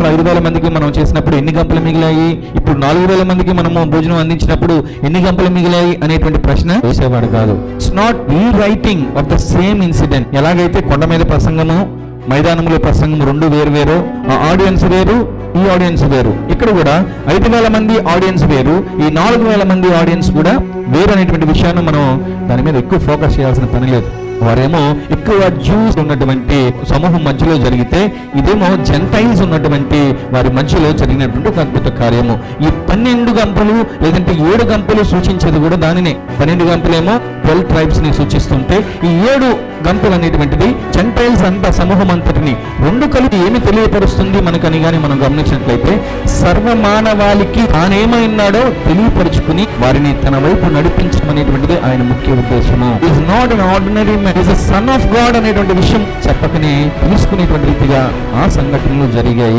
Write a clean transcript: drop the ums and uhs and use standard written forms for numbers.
5,000 మందికి మనం చేసినప్పుడు ఎన్ని గంపలు మిగిలాయి, ఇప్పుడు 4,000 మందికి మనము భోజనం అందించినప్పుడు ఎన్ని గంపలు మిగిలాయి అనేటువంటి ప్రశ్న వేసేవాడు కాదు. It's not rewriting of the same incident. ఎలాగైతే కొండ మీద ప్రసంగము, మైదానంలో ప్రసంగం రెండు వేరు వేరు, ఆ ఆడియన్స్ వేరు, ఈ ఆడియన్స్ వేరు. ఇక్కడ కూడా 5,000 మంది ఆడియన్స్ వేరు, ఈ 4,000 మంది ఆడియన్స్ కూడా వేరు అనేటువంటి విషయాన్ని మనం దాని మీద ఎక్కువ ఫోకస్ చేయాల్సిన పని లేదు. వారేమో ఎక్కువ జ్యూస్ ఉన్నటువంటి సమూహం మధ్యలో జరిగితే, ఇదేమో జెంటైల్స్ ఉన్నటువంటి వారి మధ్యలో జరిగినటువంటి ఒక అద్భుత కార్యము. ఈ 12 గంపలు లేదంటే 7 గంపలు సూచించేది కూడా దానినే. 12 గంపలేమో 12 ట్రైబ్స్ ని సూచిస్తుంటే, ఈ 7 గంపలు అనేటువంటిది జెంటైల్స్ అంతా సమూహం అంతటిని రెండు కలిపి ఏమి తెలియపరుస్తుంది మనకని గాని మనం గమనించినట్లయితే, సర్వమానవాళికి తానేమైనాడో తెలియపరుచుకుని వారిని తన వైపు నడిపించడం అనేటువంటిది ఆయన ముఖ్య ఉద్దేశము. Is not an ordinary man, is a son of God అనేటువంటి విషయం చెప్పకనే తెలుసుకునేటువంటి రీతిగా ఆ సంఘటనలు జరిగాయి.